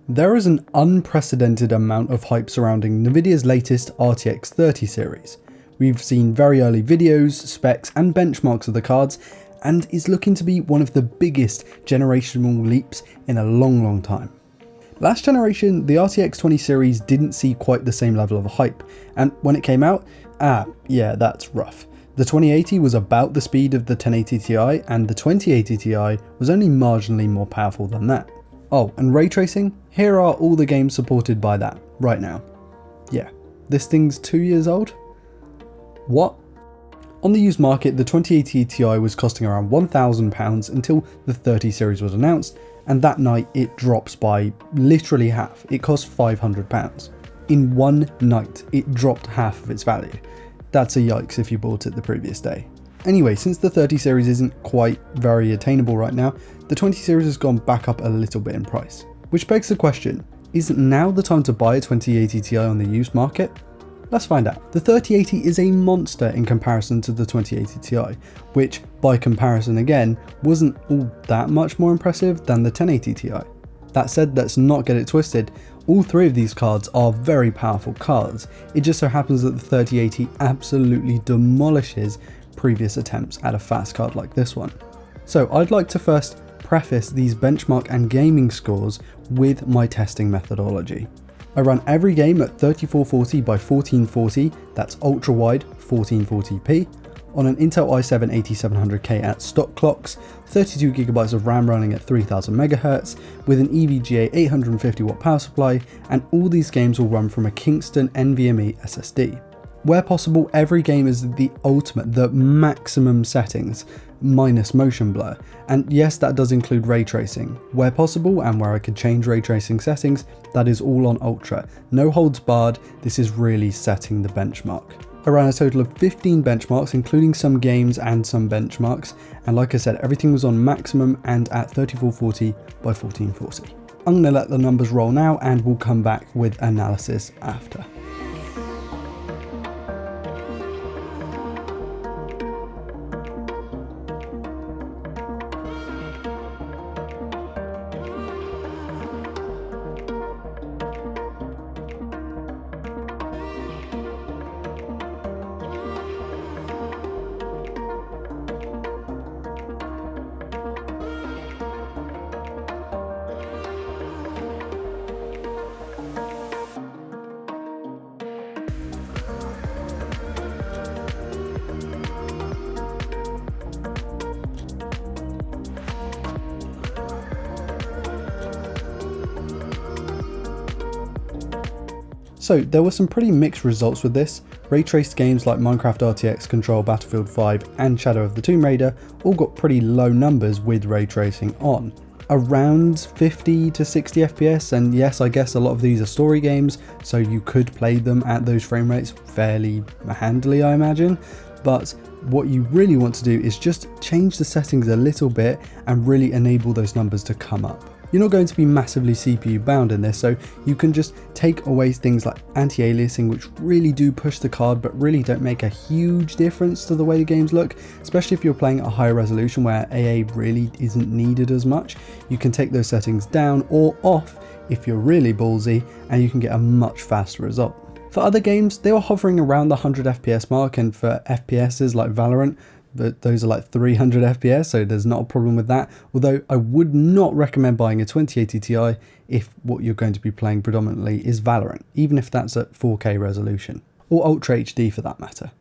There is an unprecedented amount of hype surrounding Nvidia's latest RTX 30 series. We've seen very early videos, specs and benchmarks of the cards, and is looking to be one of the biggest generational leaps in a long time. Last generation, the RTX 20 series didn't see quite the same level of hype, and when it came out, yeah, that's rough. The 2080 was about the speed of the 1080 Ti, and the 2080 Ti was only marginally more powerful than that. Oh, and ray tracing? Here are all the games supported by that, right now. Yeah, this thing's 2 years old? What? On the used market, the 2080 Ti was costing around £1,000 until the 30 series was announced, and that night it drops by literally half. It cost £500. In one night, it dropped half of its value. That's a yikes if you bought it the previous day. Anyway, since the 30 series isn't quite very attainable right now, the 20 series has gone back up a little bit in price. Which begs the question, is now the time to buy a 2080 Ti on the used market? Let's find out. The 3080 is a monster in comparison to the 2080 Ti, which by comparison again, wasn't all that much more impressive than the 1080 Ti. That said, let's not get it twisted. All three of these cards are very powerful cards. It just so happens that the 3080 absolutely demolishes previous attempts at a fast card like this one. So I'd like to first preface these benchmark and gaming scores with my testing methodology. I run every game at 3440 by 1440, that's ultra wide 1440p, on an Intel i7-8700K at stock clocks, 32GB of RAM running at 3000 MHz, with an EVGA 850W power supply, and all these games will run from a Kingston NVMe SSD. Where possible, every game is the ultimate, the maximum settings, minus motion blur, and yes, that does include ray tracing. Where possible, and where I could change ray tracing settings, that is all on ultra. No holds barred, this is really setting the benchmark. I ran a total of 15 benchmarks, including some games and some benchmarks, and like I said, everything was on maximum and at 3440 by 1440. I'm gonna let the numbers roll now and we'll come back with analysis after. So there were some pretty mixed results with this. Ray traced games like Minecraft RTX, Control, Battlefield 5 and Shadow of the Tomb Raider all got pretty low numbers with ray tracing on. Around 50 to 60 FPS, and yes, I guess a lot of these are story games, so you could play them at those frame rates fairly handily, I imagine. But what you really want to do is just change the settings a little bit and really enable those numbers to come up. You're not going to be massively CPU bound in this, so you can just take away things like anti-aliasing, which really do push the card but really don't make a huge difference to the way the games look, especially if you're playing at a higher resolution where AA really isn't needed as much. You can take those settings down or off if you're really ballsy, and you can get a much faster result. For other games, they were hovering around the 100 FPS mark, and for FPSs like Valorant, but those are like 300 FPS, so there's not a problem with that. Although I would not recommend buying a 2080 Ti if what you're going to be playing predominantly is Valorant, even if that's at 4K resolution, or Ultra HD for that matter.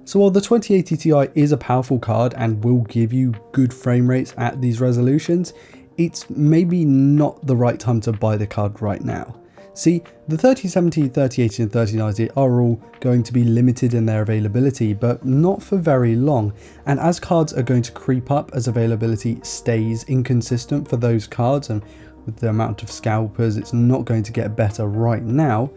So while the 2080 Ti is a powerful card and will give you good frame rates at these resolutions, it's maybe not the right time to buy the card right now. See, the 3070, 3080 and 3090 are all going to be limited in their availability, but not for very long. And as cards are going to creep up as availability stays inconsistent for those cards, and with the amount of scalpers, it's not going to get better right now.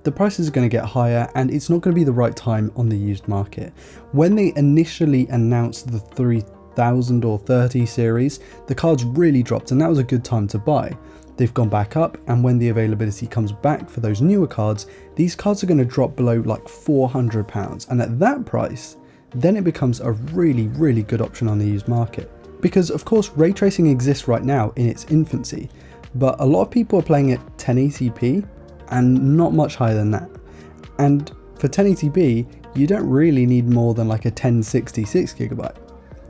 The prices are going to get higher and it's not going to be the right time on the used market. When they initially announced the 3000 or 30 series, the cards really dropped and that was a good time to buy. They've gone back up, and when the availability comes back for those newer cards, these cards are going to drop below like £400, and at that price, then it becomes a really good option on the used market. Because of course ray tracing exists right now in its infancy, but a lot of people are playing it 1080p and not much higher than that. And for 1080p, you don't really need more than like a 1066 gigabyte.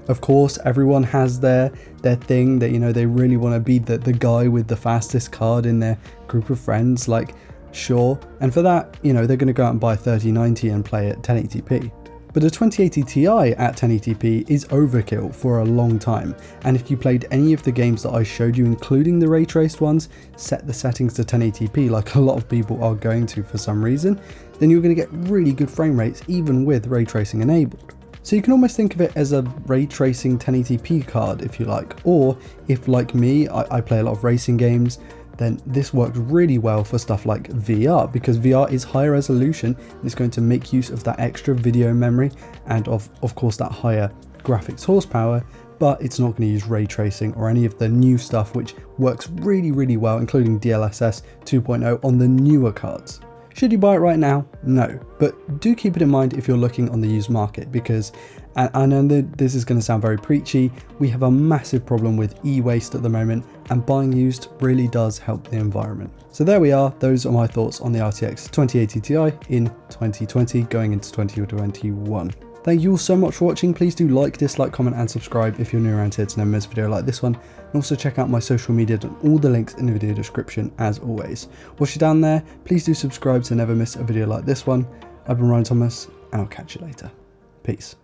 Of course, everyone has their thing that, you know, they really want to be the guy with the fastest card in their group of friends, like, sure. And for that, you know, they're going to go out and buy a 3090 and play at 1080p. But a 2080 Ti at 1080p is overkill for a long time. And if you played any of the games that I showed you, including the ray traced ones, set the settings to 1080p like a lot of people are going to for some reason, then you're going to get really good frame rates even with ray tracing enabled. So you can almost think of it as a ray tracing 1080p card if you like, or if like me, I play a lot of racing games, then this works really well for stuff like VR, because VR is higher resolution and it's going to make use of that extra video memory and of course that higher graphics horsepower, but it's not going to use ray tracing or any of the new stuff which works really well, including DLSS 2.0 on the newer cards. Should you buy it right now? No, but do keep it in mind if you're looking on the used market, because I know that this is going to sound very preachy, we have a massive problem with e-waste at the moment, and buying used really does help the environment. So there we are, those are my thoughts on the RTX 2080 Ti in 2020 going into 2021. Thank you all so much for watching. Please do like, dislike, comment and subscribe if you're new around here to never miss a video like this one. And also check out my social media and all the links in the video description as always. Once you're down there, please do subscribe to never miss a video like this one. I've been Ryan Thomas and I'll catch you later. Peace.